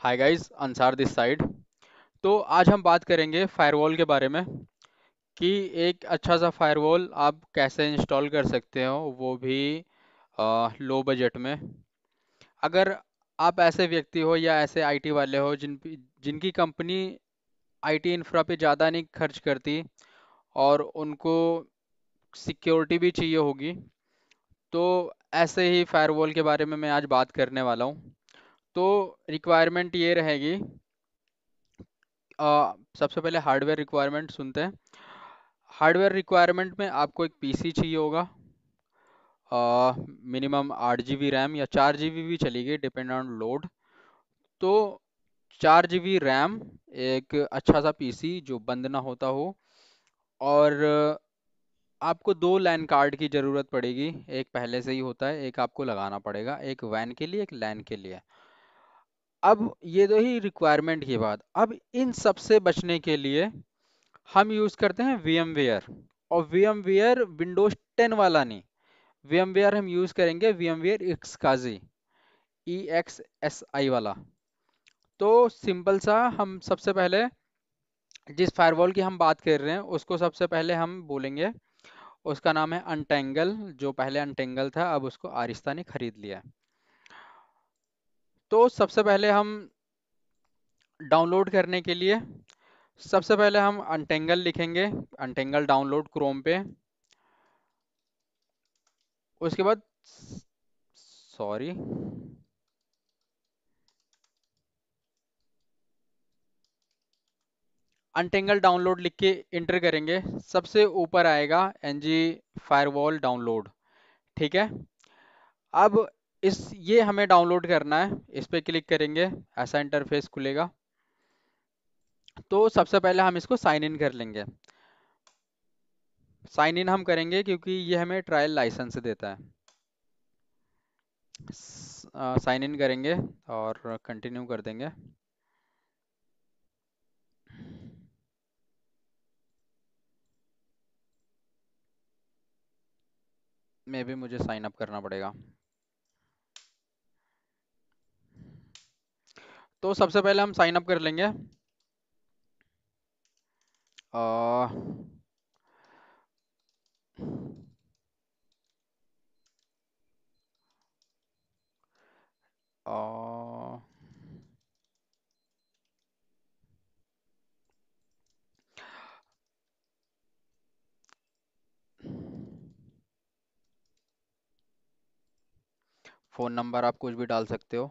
Hi guys, Ansar this side. तो आज हम बात करेंगे फायरवॉल के बारे में कि एक अच्छा सा फायरवॉल आप कैसे इंस्टॉल कर सकते हो, वो भी लो बजट में। अगर आप ऐसे व्यक्ति हो या ऐसे आईटी वाले हो जिनकी कंपनी आईटी इंफ्रा पे ज़्यादा नहीं खर्च करती और उनको सिक्योरिटी भी चाहिए होगी, तो ऐसे ही फायरवॉल के बारे में मैं आज बात करने वाला हूँ। तो रिक्वायरमेंट ये रहेगी। सबसे पहले हार्डवेयर रिक्वायरमेंट सुनते हैं। हार्डवेयर रिक्वायरमेंट में आपको एक पीसी चाहिए होगा। मिनिमम 8 GB रैम या 4 GB भी चलेगी, डिपेंड ऑन लोड। तो 4 GB रैम, एक अच्छा सा पीसी जो बंद ना होता हो, और आपको दो लैन कार्ड की ज़रूरत पड़ेगी। एक पहले से ही होता है, एक आपको लगाना पड़ेगा, एक वैन के लिए, एक लैन के लिए। अब ये दो ही रिक्वायरमेंट की बात। अब इन सब से बचने के लिए हम यूज़ करते हैं VMware। और VMware विंडोज 10 वाला नहीं, VMware हम यूज़ करेंगे VMware एक्सकाजी, EXSI वाला। तो सिंपल सा, हम सबसे पहले जिस फायरवॉल की हम बात कर रहे हैं उसको सबसे पहले हम बोलेंगे, उसका नाम है अनटेंगल। जो पहले अनटेंगल था, अब उसको आरिस्ता ने खरीद लिया है। तो सबसे पहले हम डाउनलोड करने के लिए, सबसे पहले हम अनटेंगल लिखेंगे। अनटेंगल डाउनलोड क्रोम पे। उसके बाद, सॉरी, अनटेंगल डाउनलोड लिख के इंटर करेंगे, सबसे ऊपर आएगा NG फायरवॉल डाउनलोड। ठीक है। अब ये हमें डाउनलोड करना है, इस पे क्लिक करेंगे, ऐसा इंटरफेस खुलेगा। तो सबसे पहले हम इसको साइन इन कर लेंगे। साइन इन हम करेंगे क्योंकि ये हमें ट्रायल लाइसेंस देता है। साइन इन करेंगे और कंटिन्यू कर देंगे। मे भी मुझे साइन अप करना पड़ेगा। तो सबसे पहले हम साइन अप कर लेंगे। अ, अ, फ़ोन नंबर आप कुछ भी डाल सकते हो।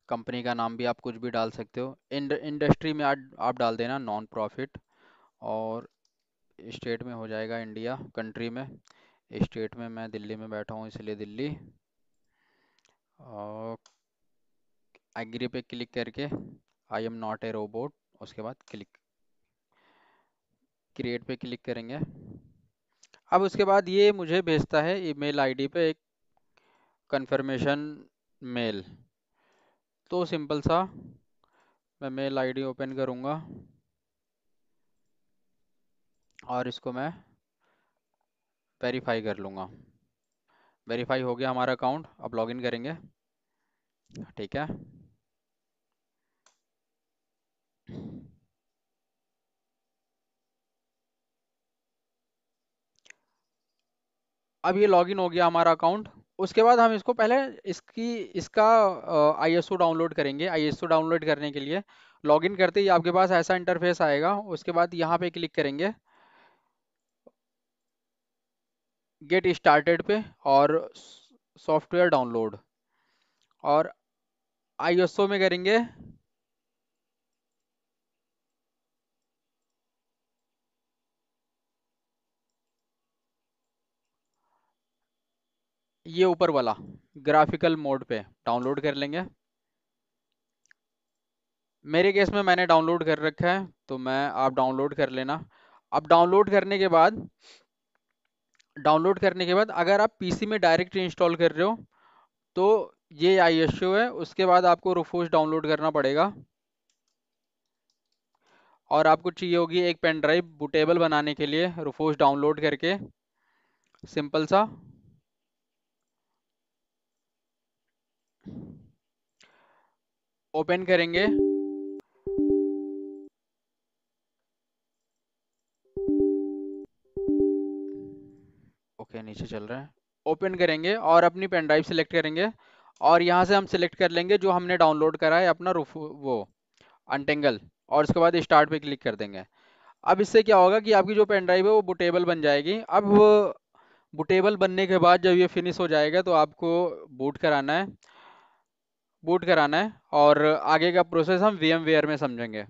कंपनी का नाम भी आप कुछ भी डाल सकते हो। इंडस्ट्री में आप डाल देना नॉन प्रॉफिट। और स्टेट में हो जाएगा इंडिया, कंट्री में, स्टेट में मैं दिल्ली में बैठा हूँ इसलिए दिल्ली। और एग्री पे क्लिक करके, I am not a robot, उसके बाद क्लिक, क्रिएट पे क्लिक करेंगे। अब उसके बाद ये मुझे भेजता है ईमेल आईडी पे एक कंफर्मेशन मेल। तो सिंपल सा, मैं मेल आईडी ओपन करूँगा और इसको मैं वेरीफाई कर लूँगा। वेरीफाई हो गया हमारा अकाउंट। अब लॉगिन करेंगे। ठीक है। अब ये लॉगिन हो गया हमारा अकाउंट। उसके बाद हम इसको पहले इसका ISO डाउनलोड करेंगे। ISO डाउनलोड करने के लिए लॉगिन करते ही आपके पास ऐसा इंटरफेस आएगा। उसके बाद यहाँ पे क्लिक करेंगे, गेट स्टार्टेड पे, और सॉफ्टवेयर डाउनलोड, और ISO में करेंगे ये ऊपर वाला, ग्राफिकल मोड पे डाउनलोड कर लेंगे। मेरे केस में मैंने डाउनलोड कर रखा है, तो आप डाउनलोड कर लेना। अब डाउनलोड करने के बाद अगर आप पीसी में डायरेक्ट इंस्टॉल कर रहे हो, तो ये ISO है। उसके बाद आपको रूफोस डाउनलोड करना पड़ेगा, और आपको चाहिए होगी एक पेन ड्राइव बूटेबल बनाने के लिए। रूफोस डाउनलोड करके सिंपल सा ओपन करेंगे। ओके, नीचे चल रहा है। ओपन करेंगे और अपनी पेन ड्राइव सेलेक्ट करेंगे, और यहाँ से हम सेलेक्ट कर लेंगे जो हमने डाउनलोड करा है अपना रूफ वो अनटेंगल, और उसके बाद स्टार्ट पे क्लिक कर देंगे। अब इससे क्या होगा कि आपकी जो पेन ड्राइव है वो बूटेबल बन जाएगी। अब बूटेबल बनने के बाद जब ये फिनिश हो जाएगा तो आपको बूट कराना है, और आगे का प्रोसेस हम VMware में समझेंगे।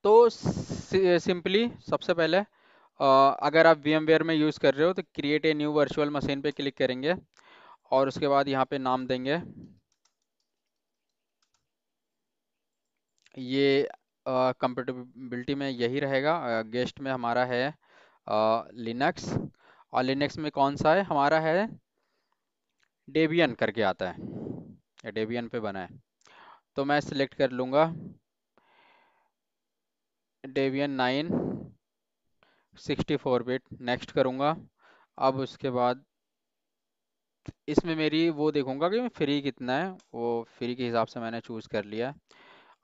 तो सिंपली सबसे पहले अगर आप VMware में यूज़ कर रहे हो तो create a new virtual machine पे क्लिक करेंगे, और उसके बाद यहाँ पे नाम देंगे, ये कंपेटेबिलिटी में यही रहेगा। गेस्ट में हमारा है लिनक्स, और लिनक्स में कौन सा है हमारा है, डेबियन करके आता है, या डेबियन पे बना है। तो मैं सिलेक्ट कर लूँगा डेबियन 9 64 बिट, नेक्स्ट करूँगा। अब उसके बाद इसमें मेरी वो देखूंगा कि फ्री कितना है, वो फ्री के हिसाब से मैंने चूज़ कर लिया है।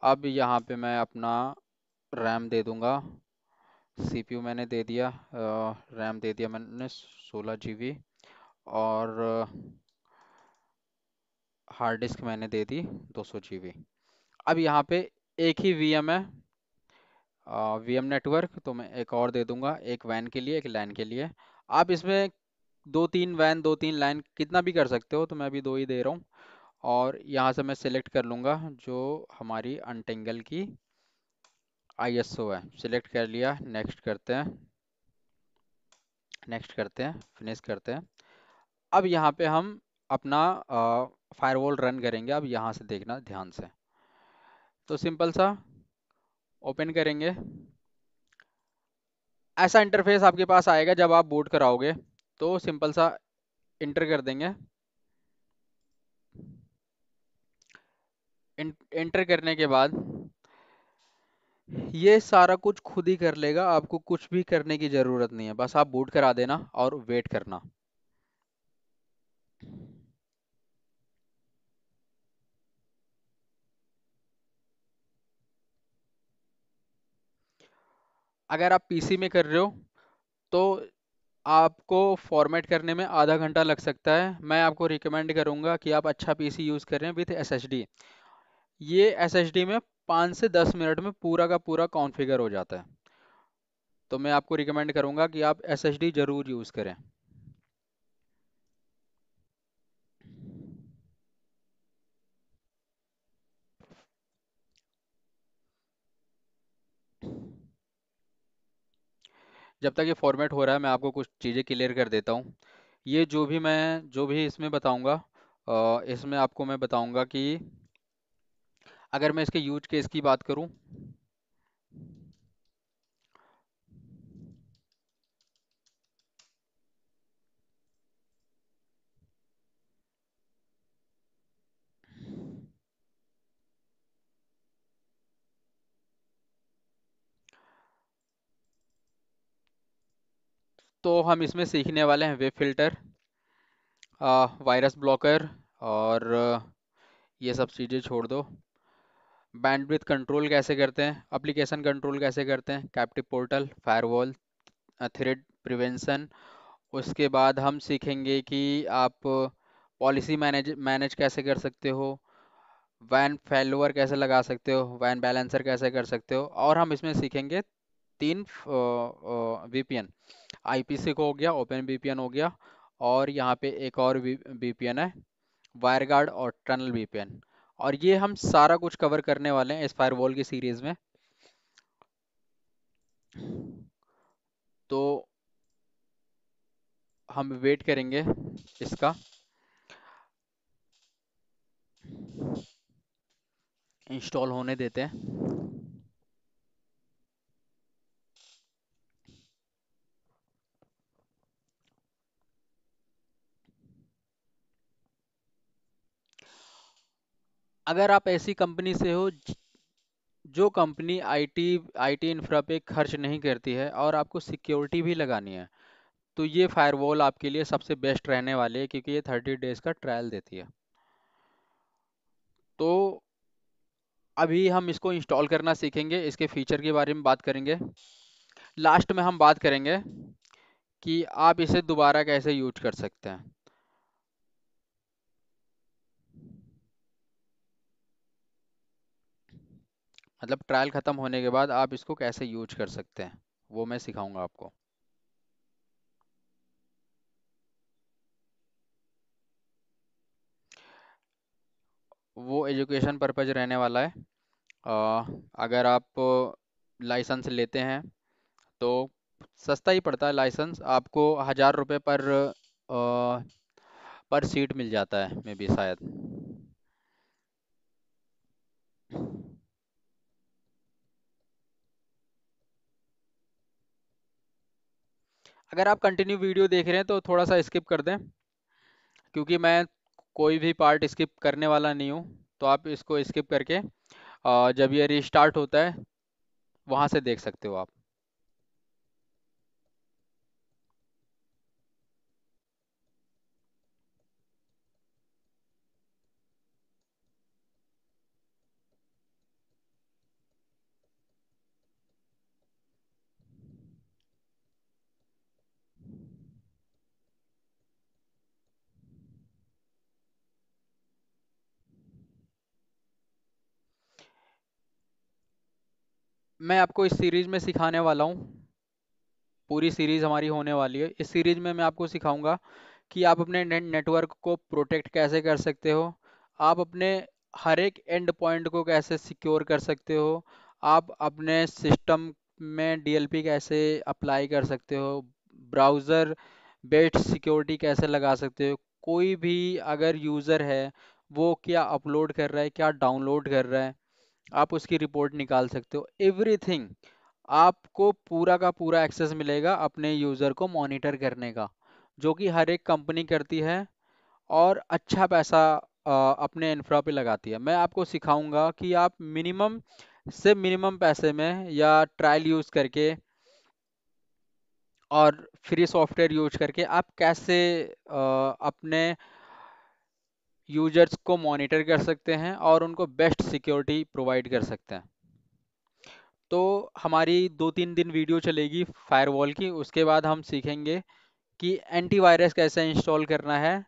अब यहाँ पे मैं अपना रैम दे दूंगा, CPU मैंने दे दिया, रैम दे दिया मैंने 16 GB, और हार्ड डिस्क मैंने दे दी 200 GB। अब यहाँ पे एक ही VM है, VM नेटवर्क, तो मैं एक और दे दूंगा, एक वैन के लिए एक लैन के लिए। आप इसमें दो तीन वैन दो तीन लाइन कितना भी कर सकते हो, तो मैं अभी दो ही दे रहा हूँ। और यहाँ से मैं सिलेक्ट कर लूँगा जो हमारी अनटेंगल की ISO है, सिलेक्ट कर लिया, नेक्स्ट करते हैं, फिनिश करते हैं। अब यहाँ पे हम अपना फायरवॉल रन करेंगे। अब यहाँ से देखना ध्यान से, तो सिंपल सा ओपन करेंगे, ऐसा इंटरफेस आपके पास आएगा जब आप बूट कराओगे। तो सिंपल सा इंटर कर देंगे। इंटर करने के बाद ये सारा कुछ खुद ही कर लेगा, आपको कुछ भी करने की ज़रूरत नहीं है, बस आप बूट करा देना और वेट करना। अगर आप PC में कर रहे हो तो आपको फॉर्मेट करने में आधा घंटा लग सकता है। मैं आपको रिकमेंड करूंगा कि आप अच्छा PC यूज़ करें विथ SSD। ये SSD में 5 से 10 मिनट में पूरा का पूरा कॉन्फ़िगर हो जाता है। तो मैं आपको रिकमेंड करूंगा कि आप SSD ज़रूर यूज़ करें। जब तक ये फॉर्मेट हो रहा है मैं आपको कुछ चीज़ें क्लियर कर देता हूँ। ये जो भी इसमें बताऊंगा, इसमें आपको मैं बताऊंगा कि अगर मैं इसके यूज केस की बात करूं, तो हम इसमें सीखने वाले हैं वेब फिल्टर, वायरस ब्लॉकर, और ये सब चीज़ें छोड़ दो। बैंडविड्थ कंट्रोल कैसे करते हैं, एप्लीकेशन कंट्रोल कैसे करते हैं, captive portal, firewall, thread prevention. उसके बाद हम सीखेंगे कि आप पॉलिसी मैनेज मैनेज कैसे कर सकते हो, वैन फेलोवर कैसे लगा सकते हो, वैन बैलेंसर कैसे कर सकते हो। और हम इसमें सीखेंगे तीन VPN, IPC को हो गया, ओपन VPN हो गया, और यहाँ पे एक और VPN है, वायरगार्ड और टनल VPN। और ये हम सारा कुछ कवर करने वाले हैं इस फायरवॉल की सीरीज में। तो हम वेट करेंगे इसका, इंस्टॉल होने देते हैं। अगर आप ऐसी कंपनी से हो जो कंपनी आईटी इंफ्रा पे खर्च नहीं करती है और आपको सिक्योरिटी भी लगानी है, तो ये फायरवॉल आपके लिए सबसे बेस्ट रहने वाली है, क्योंकि ये 30 डेज का ट्रायल देती है। तो अभी हम इसको इंस्टॉल करना सीखेंगे, इसके फीचर के बारे में बात करेंगे। लास्ट में हम बात करेंगे कि आप इसे दोबारा कैसे यूज कर सकते हैं। मतलब ट्रायल ख़त्म होने के बाद आप इसको कैसे यूज कर सकते हैं, वो मैं सिखाऊंगा आपको। वो एजुकेशन पर्पज रहने वाला है। अगर आप लाइसेंस लेते हैं तो सस्ता ही पड़ता है लाइसेंस आपको, 1,000 रुपये पर सीट मिल जाता है मे बी शायद। अगर आप कंटिन्यू वीडियो देख रहे हैं तो थोड़ा सा स्किप कर दें, क्योंकि मैं कोई भी पार्ट स्किप करने वाला नहीं हूँ। तो आप इसको स्किप करके जब ये रिस्टार्ट होता है वहाँ से देख सकते हो आप। मैं आपको इस सीरीज में सिखाने वाला हूँ, पूरी सीरीज हमारी होने वाली है। इस सीरीज में मैं आपको सिखाऊंगा कि आप अपने नेटवर्क को प्रोटेक्ट कैसे कर सकते हो, आप अपने हर एक एंड पॉइंट को कैसे सिक्योर कर सकते हो, आप अपने सिस्टम में डीएलपी कैसे अप्लाई कर सकते हो, ब्राउज़र बेस्ड सिक्योरिटी कैसे लगा सकते हो। कोई भी अगर यूज़र है वो क्या अपलोड कर रहा है, क्या डाउनलोड कर रहा है, आप उसकी रिपोर्ट निकाल सकते हो। एवरीथिंग आपको पूरा का पूरा एक्सेस मिलेगा अपने यूज़र को मॉनिटर करने का, जो कि हर एक कंपनी करती है और अच्छा पैसा अपने इंफ्रा पे लगाती है। मैं आपको सिखाऊंगा कि आप मिनिमम से मिनिमम पैसे में या ट्रायल यूज़ करके और फ्री सॉफ्टवेयर यूज करके आप कैसे अपने यूजर्स को मॉनिटर कर सकते हैं और उनको बेस्ट सिक्योरिटी प्रोवाइड कर सकते हैं। तो हमारी 2-3 दिन वीडियो चलेगी फायरवॉल की, उसके बाद हम सीखेंगे कि एंटीवायरस कैसे इंस्टॉल करना है।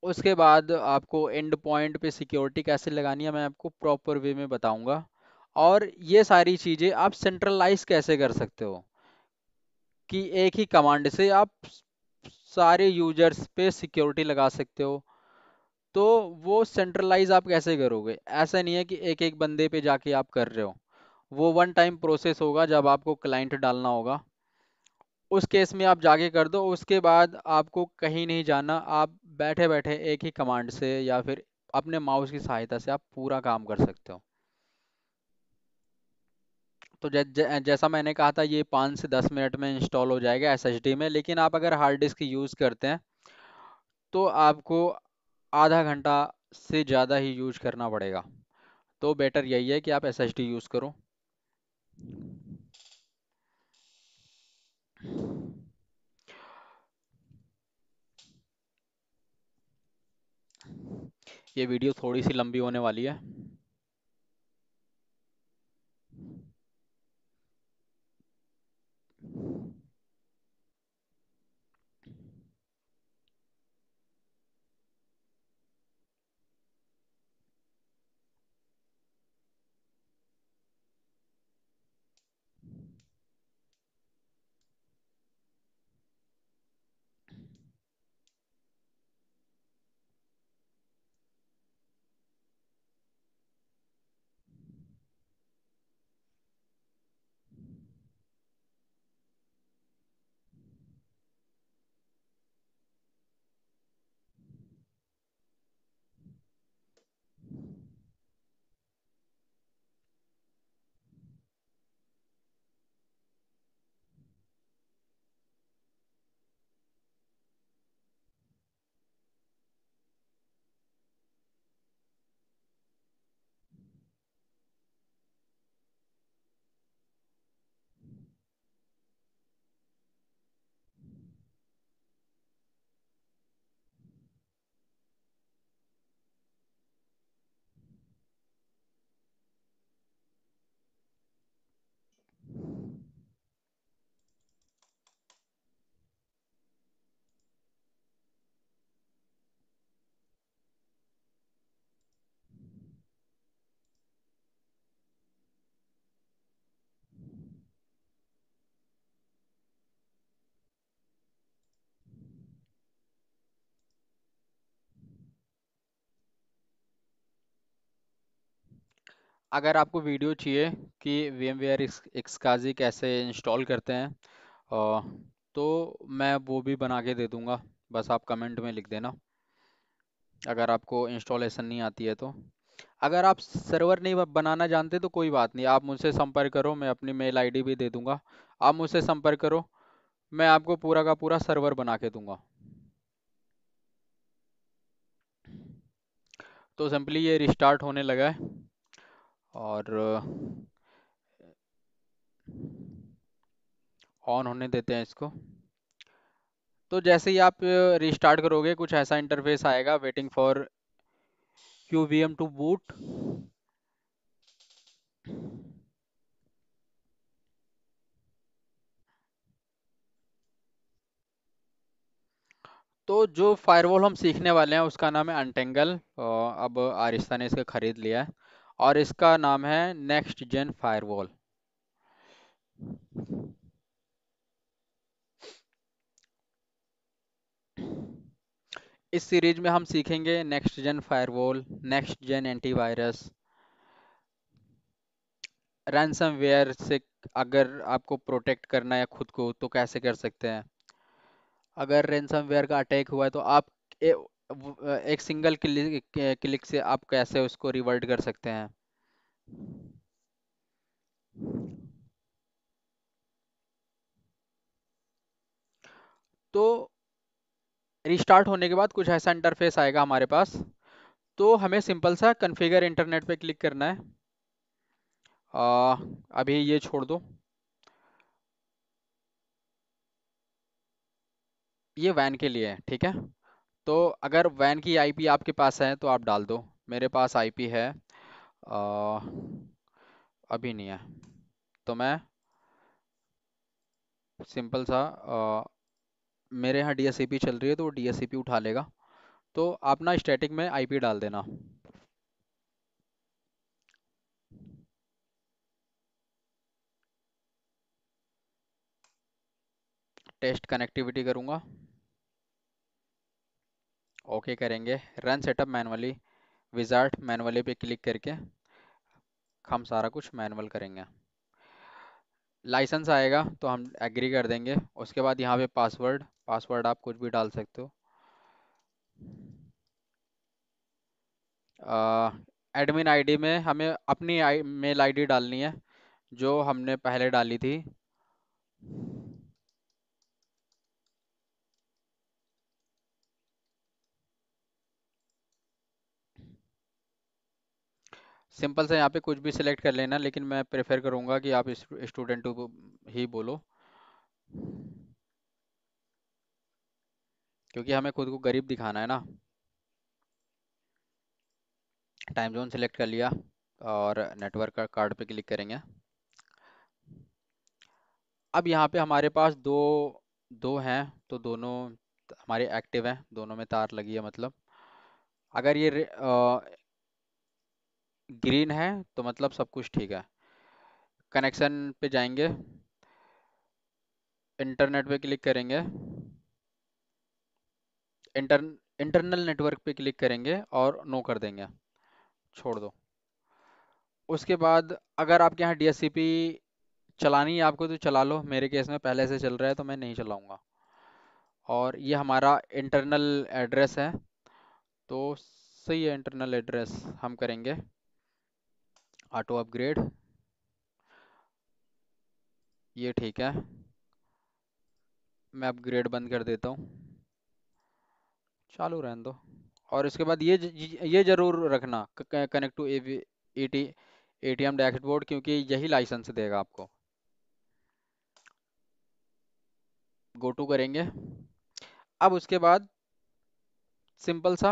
उसके बाद आपको एंड पॉइंट पे सिक्योरिटी कैसे लगानी है मैं आपको प्रॉपर वे में बताऊंगा। और ये सारी चीज़ें आप सेंट्रलाइज कैसे कर सकते हो कि एक ही कमांड से आप सारे यूजर्स पे सिक्योरिटी लगा सकते हो। तो वो सेंट्रलाइज आप कैसे करोगे, ऐसा नहीं है कि एक एक बंदे पे जाके आप कर रहे हो। वो वन टाइम प्रोसेस होगा जब आपको क्लाइंट डालना होगा, उस केस में आप जाके कर दो। उसके बाद आपको कहीं नहीं जाना, आप बैठे बैठे एक ही कमांड से या फिर अपने माउस की सहायता से आप पूरा काम कर सकते हो। तो जैसा मैंने कहा था ये 5 से 10 मिनट में इंस्टॉल हो जाएगा एसएसडी में, लेकिन आप अगर हार्ड डिस्क यूज़ करते हैं तो आपको आधा घंटा से ज़्यादा ही यूज करना पड़ेगा। तो बेटर यही है कि आप एसएसडी यूज़ करो। ये वीडियो थोड़ी सी लंबी होने वाली है। अगर आपको वीडियो चाहिए कि VMware Xkazi कैसे इंस्टॉल करते हैं, तो मैं वो भी बना के दे दूंगा। बस आप कमेंट में लिख देना अगर आपको इंस्टॉलेशन नहीं आती है तो। अगर आप सर्वर नहीं बनाना जानते तो कोई बात नहीं, आप मुझसे संपर्क करो, मैं अपनी मेल आईडी भी दे दूंगा। आप मुझसे संपर्क करो, मैं आपको पूरा का पूरा सर्वर बना के दूंगा। तो सिंपली ये रिस्टार्ट होने लगा है, और ऑन होने देते हैं इसको। तो जैसे ही आप रिस्टार्ट करोगे कुछ ऐसा इंटरफेस आएगा, waiting for QVM to boot. तो जो फायरवॉल हम सीखने वाले हैं उसका नाम है अनटेंगल। अब आरिस्ता ने इसे खरीद लिया है, और इसका नाम है नेक्स्ट जेन फायरवॉल। इस सीरीज में हम सीखेंगे next gen firewall, next gen antivirus, ransomware से अगर आपको प्रोटेक्ट करना है खुद को तो कैसे कर सकते हैं। अगर रैंसमवेयर का अटैक हुआ है तो आप ए, एक सिंगल क्लिक से आप कैसे उसको रिवर्ट कर सकते हैं। तो रिस्टार्ट होने के बाद कुछ ऐसा इंटरफेस आएगा हमारे पास। तो हमें सिंपल सा कॉन्फ़िगर इंटरनेट पे क्लिक करना है। अभी ये छोड़ दो, ये वैन के लिए है, ठीक है। तो अगर वैन की आईपी आपके पास है तो आप डाल दो। मेरे पास आईपी है, आ, अभी नहीं है, तो मैं सिंपल सा मेरे यहाँ DSCP चल रही है तो वो DSCP उठा लेगा। तो आप ना स्टैटिक में आईपी डाल देना। टेस्ट कनेक्टिविटी करूँगा, ओके करेंगे। Run setup manually, wizard manually पे क्लिक करके हम सारा कुछ मैनुअल करेंगे। लाइसेंस आएगा तो हम एग्री कर देंगे। उसके बाद यहाँ पे पासवर्ड, पासवर्ड आप कुछ भी डाल सकते हो। एडमिन आईडी में हमें अपनी मेल आईडी डालनी है जो हमने पहले डाली थी। सिंपल से यहाँ पे कुछ भी सिलेक्ट कर लेना, लेकिन मैं प्रेफर करूँगा कि आप स्टूडेंट ही बोलो, क्योंकि हमें खुद को गरीब दिखाना है ना। टाइम जोन सिलेक्ट कर लिया, और नेटवर्क का कार्ड पे क्लिक करेंगे। अब यहाँ पे हमारे पास दो दो हैं, तो दोनों हमारे एक्टिव हैं, दोनों में तार लगी है मतलब। अगर ये ग्रीन है तो मतलब सब कुछ ठीक है। कनेक्शन पे जाएंगे, इंटरनेट पे क्लिक करेंगे, इंटर इंटरनल नेटवर्क पे क्लिक करेंगे और नो कर देंगे, छोड़ दो। उसके बाद अगर आपके यहाँ DSCP चलानी है आपको तो चला लो, मेरे केस में पहले से चल रहा है तो मैं नहीं चलाऊंगा। और ये हमारा इंटरनल एड्रेस है, तो सही है। इंटरनल एड्रेस हम करेंगे ऑटो अपग्रेड, ये ठीक है। मैं अपग्रेड बंद कर देता हूँ, चालू रहने दो। और इसके बाद ये जरूर रखना, connect to AT ATM dashboard, क्योंकि यही लाइसेंस देगा आपको। गो टू करेंगे। अब उसके बाद सिंपल सा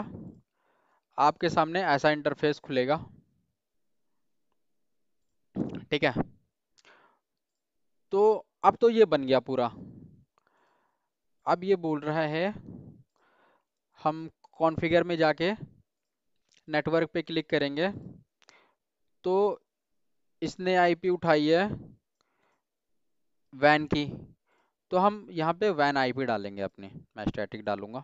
आपके सामने ऐसा इंटरफेस खुलेगा, ठीक है। तो अब तो ये बन गया पूरा। अब ये बोल रहा है हम कॉन्फ़िगर में जाके नेटवर्क पे क्लिक करेंगे, तो इसने आईपी उठाई है वैन की, तो हम यहाँ पे वैन आईपी डालेंगे अपनी। मैं स्टैटिक डालूंगा,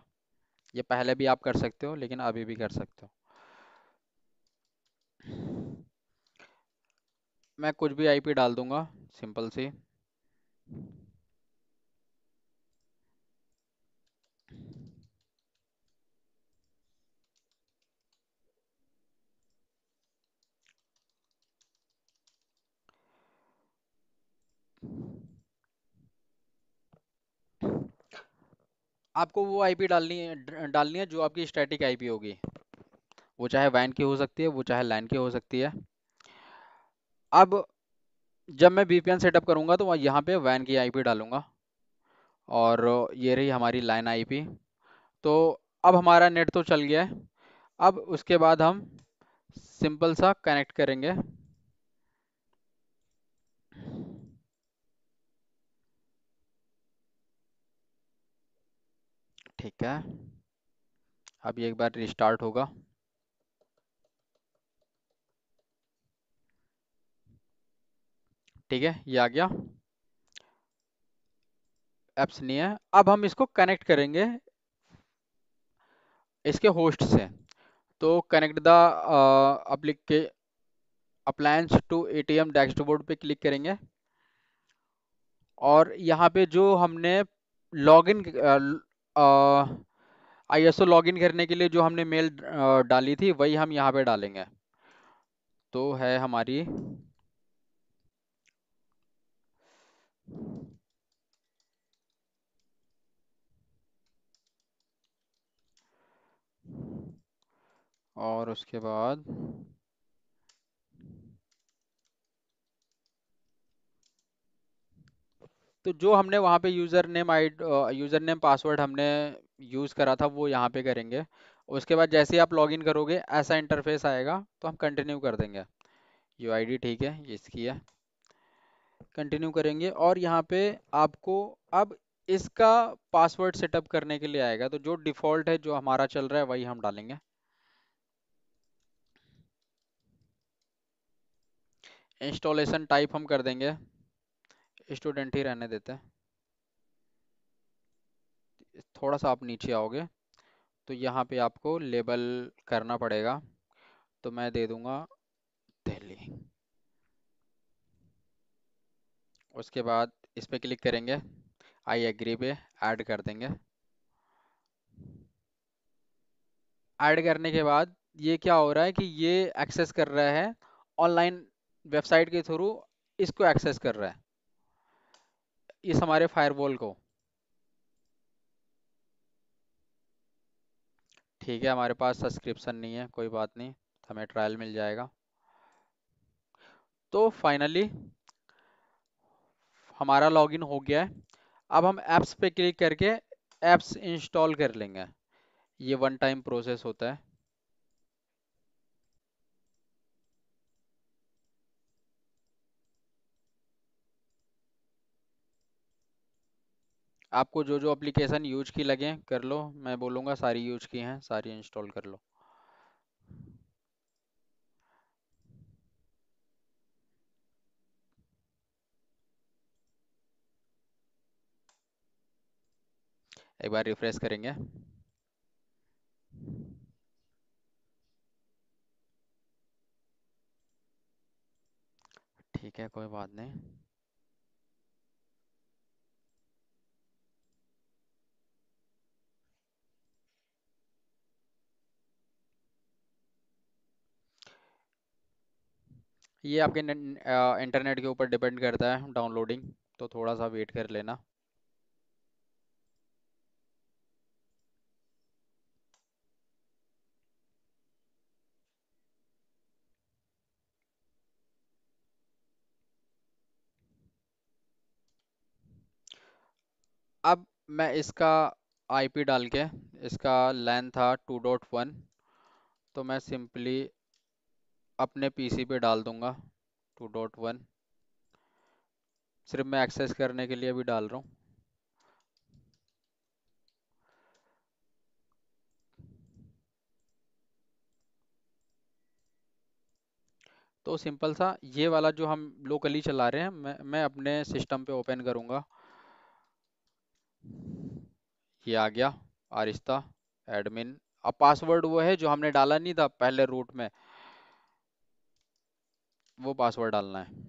ये पहले भी आप कर सकते हो लेकिन अभी भी कर सकते हो। मैं कुछ भी आईपी डाल दूंगा, सिंपल सी। आपको वो आईपी डालनी है जो आपकी स्टैटिक आईपी होगी। वो चाहे वैन की हो सकती है, वो चाहे लैन की हो सकती है। अब जब मैं वीपीएन सेटअप करूंगा तो वहाँ यहाँ पे वैन की आईपी डालूंगा। और ये रही हमारी लाइन आईपी। तो अब हमारा नेट तो चल गया है। अब उसके बाद हम सिंपल सा कनेक्ट करेंगे। ठीक है, अब ये एक बार रिस्टार्ट होगा। ठीक है, ये आ गया। एप्स नहीं है। अब हम इसको कनेक्ट करेंगे इसके होस्ट से। तो connect the appli appliance to ATM dashboard पे क्लिक करेंगे। और यहाँ पे जो हमने लॉगिन आईएसओ लॉगिन करने के लिए जो हमने मेल डाली थी, वही हम यहाँ पे डालेंगे। तो है हमारी, और उसके बाद तो जो हमने वहाँ पे यूज़र नेम पासवर्ड हमने यूज़ करा था, वो यहाँ पे करेंगे। उसके बाद जैसे ही आप लॉगिन करोगे ऐसा इंटरफेस आएगा, तो हम कंटिन्यू कर देंगे। यूआईडी ठीक है, ये इसकी है। कंटिन्यू करेंगे और यहाँ पे आपको अब इसका पासवर्ड सेटअप करने के लिए आएगा। तो जो डिफ़ॉल्ट है, जो हमारा चल रहा है, वही हम डालेंगे। इंस्टॉलेशन टाइप हम कर देंगे स्टूडेंट ही रहने देते हैं। थोड़ा सा आप नीचे आओगे तो यहाँ पे आपको लेबल करना पड़ेगा। तो मैं दे दूंगा दिल्ली। उसके बाद इस पे क्लिक करेंगे, आई एग्री पे ऐड कर देंगे। ऐड करने के बाद ये क्या हो रहा है कि ये एक्सेस कर रहा है ऑनलाइन वेबसाइट के थ्रू, इसको एक्सेस कर रहा है, इस हमारे फायरवॉल को। ठीक है, हमारे पास सब्सक्रिप्शन नहीं है, कोई बात नहीं, हमें ट्रायल मिल जाएगा। तो फाइनली हमारा लॉगिन हो गया है। अब हम ऐप्स पे क्लिक करके ऐप्स इंस्टॉल कर लेंगे। ये वन टाइम प्रोसेस होता है। आपको जो जो एप्लीकेशन यूज की लगे कर लो, मैं बोलूँगा सारी यूज की हैं, सारी इंस्टॉल कर लो। एक बार रिफ्रेश करेंगे। ठीक है, कोई बात नहीं। ये आपके इंटरनेट के ऊपर डिपेंड करता है डाउनलोडिंग, तो थोड़ा सा वेट कर लेना। अब मैं इसका आईपी डाल के, इसका लैन था 2.1, तो मैं सिंपली अपने पीसी पे डाल दूंगा 2.1। सिर्फ मैं एक्सेस करने के लिए भी डाल रहा हूँ। तो सिंपल सा ये वाला जो हम लोकली चला रहे हैं, मैं अपने सिस्टम पे ओपन करूंगा। ये आ गया आरिस्ता एडमिन। अब पासवर्ड वो है जो हमने डाला नहीं था पहले रूट में, वो पासवर्ड डालना है।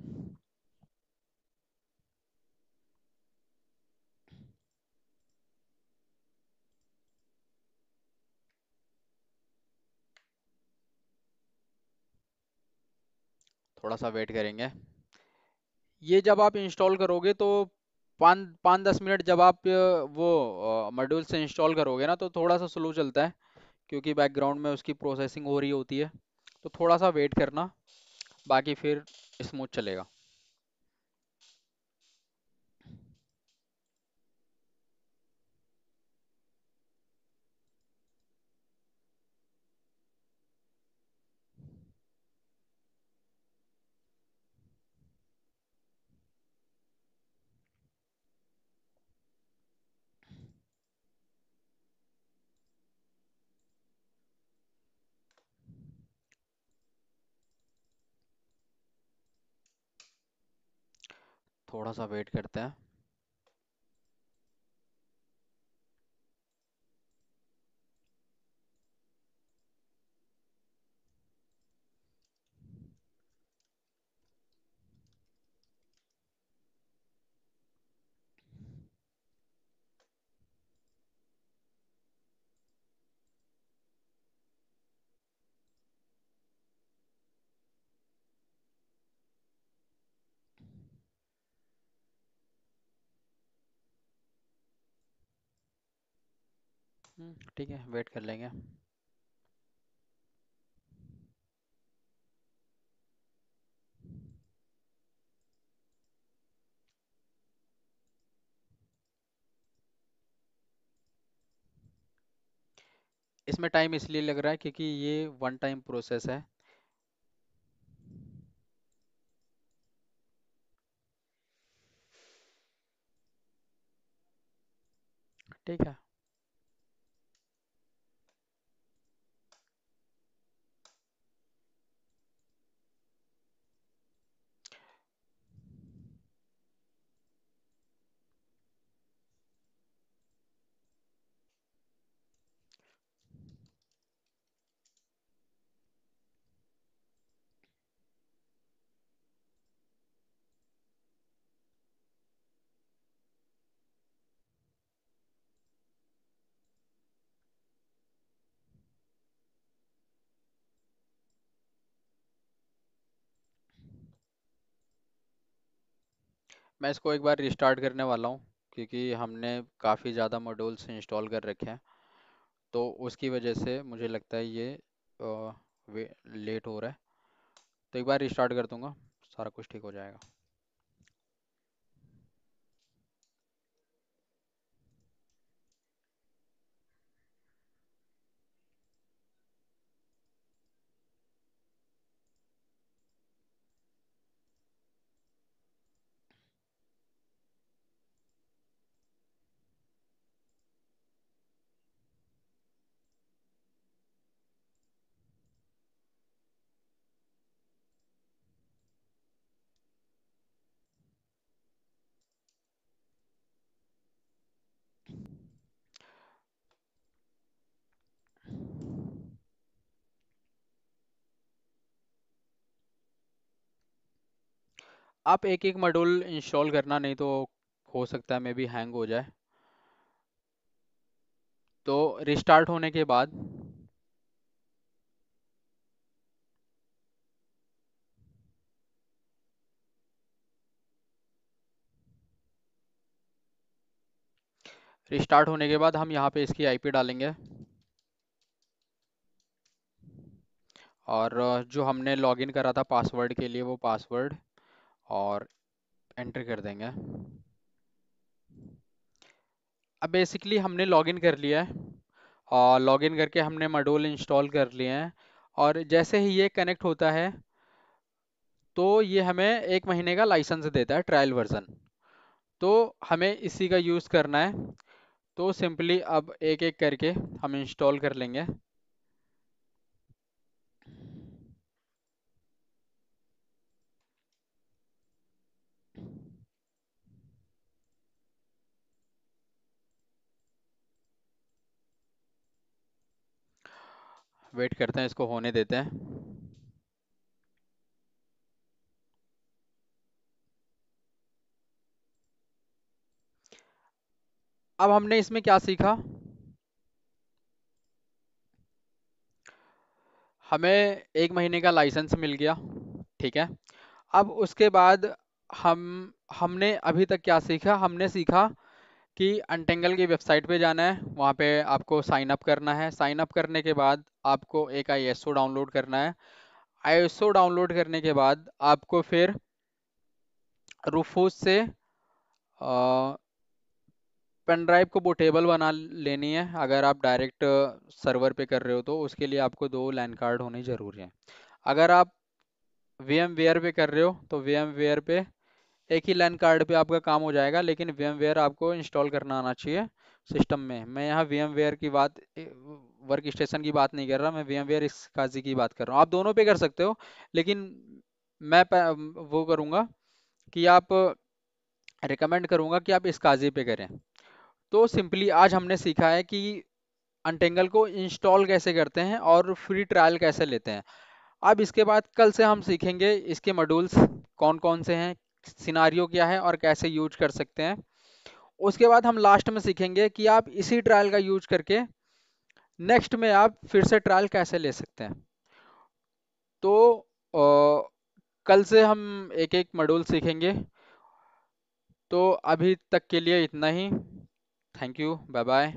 थोड़ा सा वेट करेंगे। ये जब आप इंस्टॉल करोगे तो 5-10 मिनट जब आप वो मॉड्यूल से इंस्टॉल करोगे ना, तो थोड़ा सा स्लो चलता है, क्योंकि बैकग्राउंड में उसकी प्रोसेसिंग हो रही होती है। तो थोड़ा सा वेट करना, बाकी फिर स्मूथ चलेगा। थोड़ा सा वेट करते हैं। ठीक है, वेट कर लेंगे। इसमें टाइम इसलिए लग रहा है क्योंकि ये वन टाइम प्रोसेस है। ठीक है। मैं इसको एक बार रिस्टार्ट करने वाला हूँ, क्योंकि हमने काफ़ी ज़्यादा मॉड्यूल्स इंस्टॉल कर रखे हैं। तो उसकी वजह से मुझे लगता है ये लेट हो रहा है। तो एक बार रिस्टार्ट कर दूंगा, सारा कुछ ठीक हो जाएगा। आप एक एक मॉड्यूल इंस्टॉल करना, नहीं तो हो सकता है मे बी हैंग हो जाए। तो रिस्टार्ट होने के बाद, हम यहाँ पे इसकी आईपी डालेंगे। और जो हमने लॉगिन करा था पासवर्ड के लिए, वो पासवर्ड और एंटर कर देंगे। अब बेसिकली हमने लॉगिन कर लिया है, और लॉगिन करके हमने मॉड्यूल इंस्टॉल कर लिए हैं। और जैसे ही ये कनेक्ट होता है, तो ये हमें 1 महीने का लाइसेंस देता है, ट्रायल वर्जन। तो हमें इसी का यूज़ करना है। तो सिंपली अब एक एक करके हम इंस्टॉल कर लेंगे। वेट करते हैं, इसको होने देते हैं। अब हमने इसमें क्या सीखा, हमें 1 महीने का लाइसेंस मिल गया, ठीक है। अब उसके बाद हम हमने अभी तक क्या सीखा, हमने सीखा कि अनटेंगल की वेबसाइट पे जाना है, वहाँ पे आपको साइन अप करना है, साइन अप करने के बाद आपको एक आईएसओ डाउनलोड करना है, आईएसओ डाउनलोड करने के बाद आपको फिर रूफूस से पेन ड्राइव को पोर्टेबल बना लेनी है। अगर आप डायरेक्ट सर्वर पे कर रहे हो तो उसके लिए आपको 2 लैन कार्ड होने जरूरी हैं। अगर आप VMware पे कर रहे हो तो VMware पे एक ही लैन कार्ड पे आपका काम हो जाएगा, लेकिन VMware आपको इंस्टॉल करना आना चाहिए सिस्टम में। मैं यहाँ VMware की बात, वर्क स्टेशन की बात नहीं कर रहा, मैं VMware इस काजी की बात कर रहा हूँ। आप दोनों पे कर सकते हो, लेकिन मैं वो करूँगा कि आप, रिकमेंड करूँगा कि आप इस काजी पे करें। तो सिंपली आज हमने सीखा है कि अनटेंगल को इंस्टॉल कैसे करते हैं और फ्री ट्रायल कैसे लेते हैं। अब इसके बाद कल से हम सीखेंगे इसके मॉड्यूल्स कौन कौन से हैं, सिनारियो क्या है और कैसे यूज कर सकते हैं। उसके बाद हम लास्ट में सीखेंगे कि आप इसी ट्रायल का यूज करके नेक्स्ट में आप फिर से ट्रायल कैसे ले सकते हैं। तो कल से हम एक एक मॉड्यूल सीखेंगे। तो अभी तक के लिए इतना ही। Thank you, bye bye.